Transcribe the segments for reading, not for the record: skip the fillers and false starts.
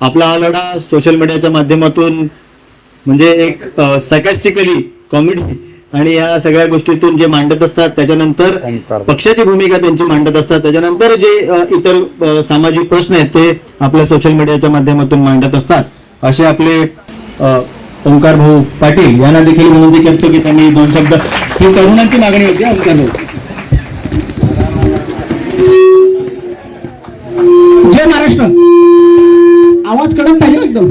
आपला हा लढा सोशल मीडियाच्या माध्यमातून म्हणजे एक सार्कास्टिकली कॉमेडी आणि या सगळ्या गोष्टीतून जे मांडत असतात, त्याच्यानंतर पक्षाची भूमिका त्यांची मांडत असतात, त्याच्यानंतर जे इतर सामाजिक प्रश्न आहेत ते आपल्या सोशल मीडियाच्या माध्यमातून मांडत असतात. असे आपले ओंकार भाऊ पाटील यांना देखील विनंती करतो की त्यांनी 2 शब्द, ही तरुणांची मागणी होती. ओंकार भाऊ, जय महाराष्ट्र. आवाज कडक पाहिजे एकदम,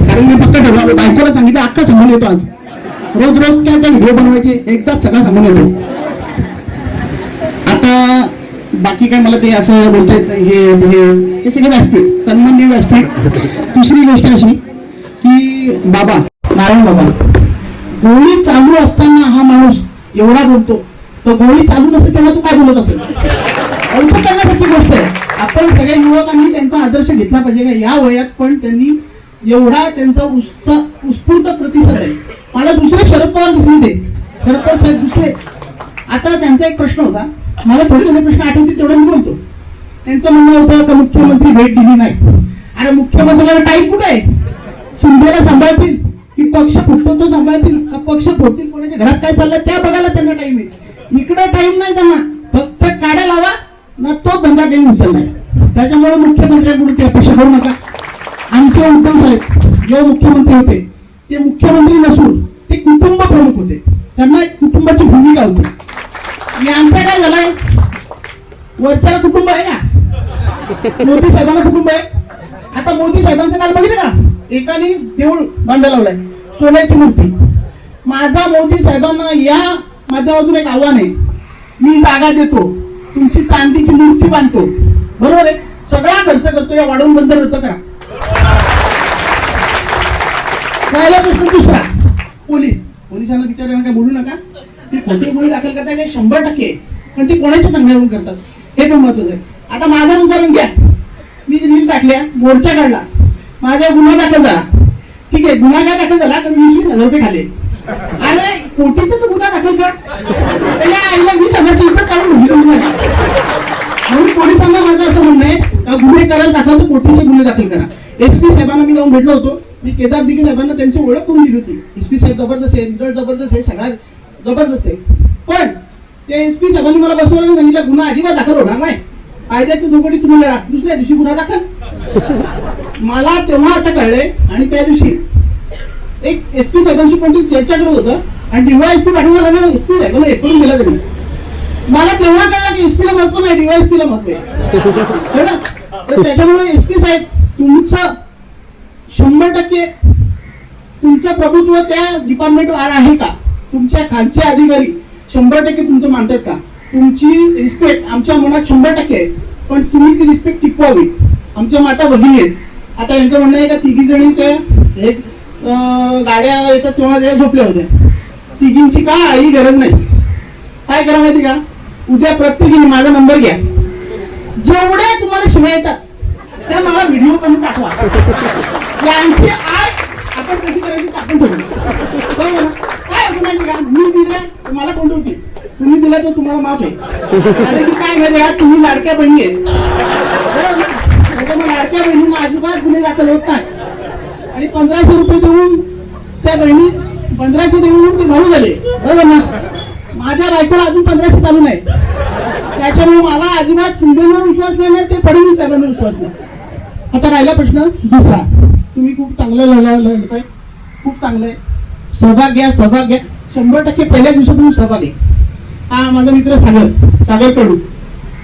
कारण मी फक्त ठरवलं, बायकोला सांगितलं अख्खा सांगून येतो आज. रोज रोज काय त्या व्हिडिओ बनवायचे, एकदाच सगळं सांगून येतो. आता बाकी काय मला ते असं बोलता येत हे सगळे व्यासपीठ, सन्माननीय व्यासपीठ. दुसरी गोष्ट अशी की बाबा नारायण बाबा, गोळी चालू असताना हा माणूस एवढा बोलतो, तर गोळी चालू नसते तेव्हा तू काय बोलत असेल? कौतुक करण्यासारखी गोष्ट आहे. आपण सगळ्या युवकांनी त्यांचा आदर्श घेतला पाहिजे का या वयात, पण त्यांनी एवढा त्यांचा उत्स्फूर्त प्रतिसाद आहे. मला दुसरे शरद पवार दिसले, ते शरद पवार साहेब दुसरे. आता त्यांचा एक प्रश्न होता, मला थोडे थोडे प्रश्न आठवतील तेवढं मी बोलतो. त्यांचं म्हणणं होतं का मुख्यमंत्री भेट दिली नाही. अरे मुख्यमंत्र्याला टाईम कुठे आहे? शिंदेला सांभाळतील की पक्ष फुटतो तो सांभाळतील का पक्ष फोडतील, कोणाच्या घरात काय चाललंय त्या बघायला त्यांना टाइम आहे. इकडे टाइम नाही त्यांना, फक्त काड्या लावा ना, तो धंदा त्यांनी उचललाय. त्याच्यामुळे मुख्यमंत्र्यांकडून ती अपेक्षा करू नका. आमचे उत्तम साहेब जेव्हा मुख्यमंत्री होते ते मुख्यमंत्री नसून ते कुटुंब प्रमुख होते, त्यांना कुटुंबाची भूमिका होती. यांचा काय झालाय, वरच्याला कुटुंब आहे का? मोदी साहेबांना कुटुंब आहे. आता मोदी साहेबांचं काल बघितलं का, एकाने देऊळ बांधायला लावलाय, सोन्याची मूर्ती. माझा मोदी साहेबांना या माध्यमातून एक आव्हान आहे, मी जागा देतो, तुमची चांदीची मूर्ती बांधतो, बरोबर आहे, सगळा खर्च करतो, या वाढवून बंदर रद्द करा. पहिला प्रश्न. दुसरा, पोलिसांना विचारायला काय बोलू नका, ती खोटी गुन्हे दाखल करतात हे 100%, पण ते कोणाच्या चांगल्यावरून करतात हे पण महत्वाचं आहे. आता माझा उदाहरण घ्या, मी रील टाकल्या, मोर्चा काढला, माझ्या गुन्हा दाखल झाला, ठीक आहे, गुन्हा काय दाखल झाला, 20,000 रुपये खाले. अरे कोटीचा तो गुन्हा दाखल कर, त्याला आईला 20,000ची इज्जत काढून घेऊन. म्हणून पोलिसांना माझं असं म्हणणं आहे, गुन्हे करायला दाखल तर कोटीचे गुन्हे दाखल करा. SP साहेबांना मी जाऊन भेटलो होतो, मी केदार दिघे साहेबांना त्यांची ओळख करून दिली होती. SP साहेब जबरदस्त आहे, रिझल्ट जबरदस्त आहे, सगळ्या जबरदस्त आहे. पण ते SP साहेबांनी मला बसवलं, सांगितलं गुन्हा अजिबात दाखल होणार नाही, कायद्याच्या चौकटी तुम्ही लढा, दुसऱ्या दिवशी गुन्हा दाखल. मला तेव्हा आता कळले, आणि त्या दिवशी एक SP साहेबांशी कोणती चर्चा करत होतं आणि DYSP पाठवणार ना, SP साहेबांना हे करून दिला तरी मला तेव्हा कळलं की SP ला महत्व नाही, DYSP ला महत्व आहे. कळलं? तर त्याच्यामुळे SP साहेब तुमचं 100% तुमचं प्रभुत्व त्या डिपार्टमेंटवर आहे का? तुमच्या खालचे अधिकारी 100% तुमचं मानतात का? तुमची रिस्पेक्ट आमच्या मनात 100% आहे, पण तुम्ही ती रिस्पेक्ट टिकवावी. आमच्या माता भगिनी आहेत. आता यांचं म्हणणं आहे का 3 जणी ते एक गाड्या येतात तेव्हा त्या झोपल्या होत्या, तिघींची काही गरज नाही. काय करा माहिती का, उद्या प्रत्येकीने माझा नंबर घ्या, जेवढ्या तुम्हाला शिवाय येतात त्या मला व्हिडिओ करून पाठवा. यांची आज आपण कशी करायची आपण ठरवू, बरोबर ना? काय होतं माहिती का, मी दिलं मला कोण होती, तुम्ही दिला तर तुम्हाला माफ आहे. अरे काय माहिती का, तुम्ही लाडक्या बहिणी आहेत, बरोबर ना? त्याच्यामुळे लाडक्या बहिणींना अजिबात गुन्हे दाखल होत नाही. आणि 1500 रुपये देऊन त्या बहिणी 1500 देऊन ते भाऊ झाले, बरोबर ना? माझ्या बायकोला अजून 1500 चालू नाही. त्याच्यामुळे मला अजिबात शिंदेवर विश्वास नाही, ते फडणवीस साहेबांवर विश्वास नाही. आता राहिला प्रश्न दुसरा, तुम्ही खूप चांगलं लढताय, खूप चांगलं आहे, सहभाग घ्या, सहभाग घ्या, 100% पहिल्या दिवसातून सहभाग घ्या. हा माझा मित्र सागर कडू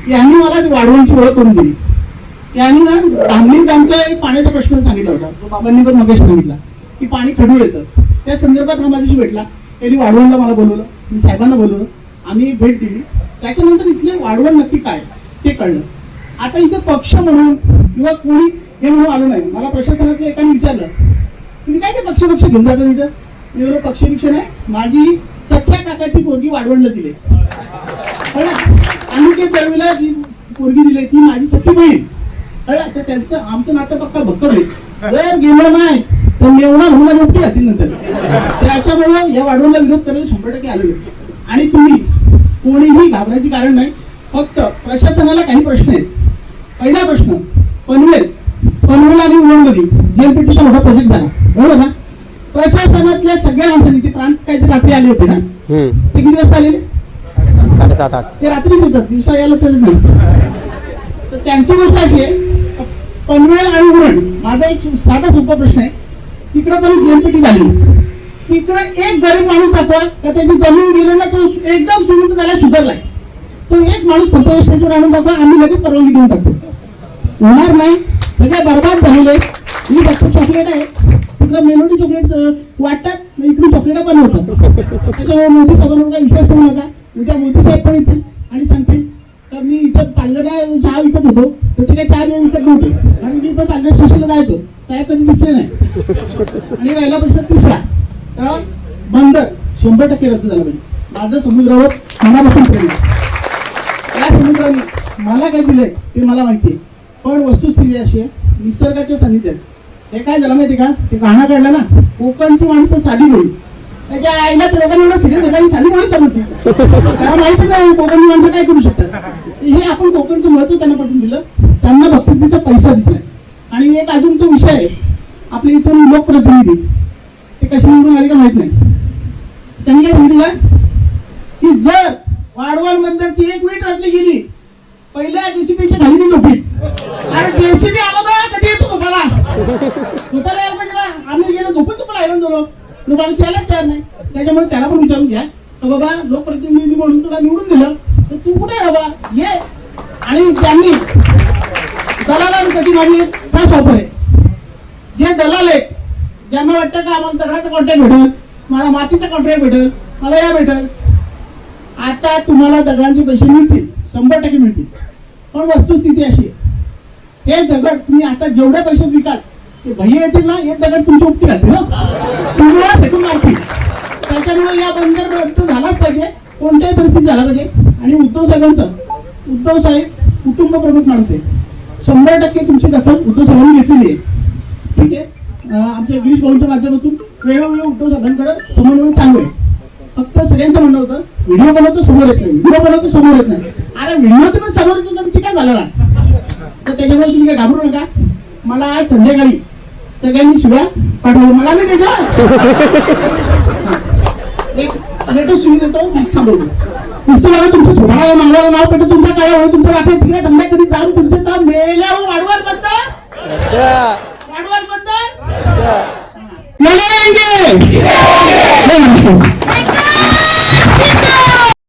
यांनी मला वाढवणची ओळख करून दिली. यांनी ना धामणी आमच्या एक पाण्याचा प्रश्न सांगितला होता, तो बाबांनी पण मगाशी सांगितला की पाणी खडूळ येतं, त्या संदर्भात हा माझ्याशी भेटला. त्यांनी वाढवणला मला बोलवलं, मी साहेबांना बोलवलं, आम्ही भेट दिली. त्याच्यानंतर इथले वाढवण नक्की काय ते कळलं. आता इथे पक्ष म्हणून किंवा कोणी हे म्हणून आलं नाही. मला प्रशासनातल्या एकाने विचारलं, तुम्ही काय ते पक्ष घेऊन जाता तिथं? एवढं पक्ष नाही, माझी सख्या काकाची पोरगी वाढवणला दिली, आम्ही ते दरवेळेला जी पोरगी दिली ती माझी सख्खी बहीण, तर त्यांचं आमचं नातं पक्का भक्कम आहे. जर गेलं नाही तर मेवणा म्हणून मोठी राहतील नंतर. त्याच्यामुळे या वाढवणला विरोध करायला 100% आलेलो. आणि तुम्ही कोणीही घाबरायची कारण नाही, फक्त प्रशासनाला काही प्रश्न आहेत. पहिला प्रश्न, पनवेल पनवेल आणि उरणमध्ये जेलपेटीचा मोठा प्रोजेक्ट झाला, बरोबर ना? प्रशासनातल्या सगळ्या माणसांनी, ते प्रांत काहीतरी रात्री आले होते ना, ते किती वाजता आलेले? 7:30-8. ते रात्रीच येतात, दिवसा यायला तर नाही. तर त्यांची गोष्ट अशी आहे, पनवेल आणि उरण, माझा एक साधा सोपा प्रश्न आहे, तिकडं पण जेलपेटी झाली, तिकडं एक गरीब माणूस दाखवा का त्याची जमीन गेली ना, तो एकदम श्रीमंत झाला, सुधारलाय. तो एक माणूस फक्त स्टेजवर आणून दाखवा, आम्ही लगेच परवानगी देऊन टाकतो. होणार नाही, सगळे बरबाद झालेले. मी फक्त चॉकलेट आहे, तिकडं मेलोडी चॉकलेट वाटतात, इकडून चॉकलेट पण होतात. त्याच्यामुळे मोदी साहेबांवर काही विश्वास ठेवू नका. उद्या मोदी साहेब पण येतील आणि सांगतील तर मी इथं पालघरला चहा विकत होतो, तर ते काही चहा विकत नव्हते, कारण मी पण पालघर स्टेशनला जायचो, साहेब कधी दिसले नाही. आणि राहिला प्रश्न तिसरा, का बंदर 100% रद्द झाला पाहिजे. माझं समुद्रावर मनापासून प्रेम आहे. या समुद्राने मला काय दिलंय ते मला माहिती आहे, पण वस्तुस्थिती अशी आहे, निसर्गाच्या सानिध्यात हे काय झालं माहिती का, ते गाणं काढलं ना, कोकणची माणसं साधी बोली, त्याच्या आईला त्या लोकांनी एवढं सिरियस झालं, साधी बोली समजली, त्याला माहिती नाही कोकणची माणसं काय करू शकतात. हे आपण कोकणचं महत्व त्यांना पटवून दिलं, त्यांना फक्त तिथं पैसा दिसलाय. आणि एक अजून तो विषय आहे, आपल्या इथून लोकप्रतिनिधी ते कशी निवडून आले का माहित नाही, त्यांनी काय सांगितलं की जर वाढवण बंदरची एक वीट रचली गेली, पहिल्या जेसीबीच्या खाली मी झोपी. अरे जेसीबी आला ना, कधी येतो झोपायला? झोपायला यायला पाहिजे ना, आम्ही गेलो झोपून झोपायला हैराण झालो, लोक आमची यायलाच तयार नाही. त्याच्यामुळे त्याला पण विचारून घ्या, तर बाबा लोकप्रतिनिधी म्हणून तुला निवडून दिलं, तर तू कुठे आहे बाबा, ये. आणि त्यांनी दलालांसाठी माझी खास ऑफर आहे. जे दलाल आहेत, ज्यांना वाटतं का आम्हाला दगडाचा कॉन्ट्रॅक्ट भेटेल, मला मातीचा कॉन्ट्रॅक्ट भेटेल, मला या भेटेल, आता तुम्हाला दगडांचे पैसे मिळतील, 100% मिळतील. पण वस्तुस्थिती अशी आहे, हे दगड तुम्ही आता जेवढ्या पैशात विकाल, ते भैया येतील ना, हे दगड तुमच्या उपटी घालतील ना, तुम्हाला फेकून मारतील. त्याच्यामुळे या बंदर रद्द झालाच पाहिजे, कोणत्याही परिस्थिती झाला पाहिजे. आणि उद्धव साहेब कुटुंब प्रमुख माणूस आहे, 100% तुमची दखल उद्धव साहेबांनी घेतलेली आहे. ठीक आहे, आमच्या गिरीश भाऊंच्या माध्यमातून वेळोवेळी उद्धव साहेबांकडे समन्वय चालू आहे. फक्त सगळ्यांचं म्हणणं होतं, व्हिडिओ बनवतो समोर येत नाही, व्हिडिओ बनवतो समोर येत नाही. अरे व्हिडिओ तुम्ही समोर येतो तर चिका झालेला, तर त्याच्यामुळे तुम्ही काय घाबरू नका. मला आज संध्याकाळी सगळ्यांनी शिव्या पाठवलं, मला नाही त्याच्या एक लेटेस्ट शिवी देतो, थांबवतो. नुसतं मला तुमचं थोडा नाव पेटत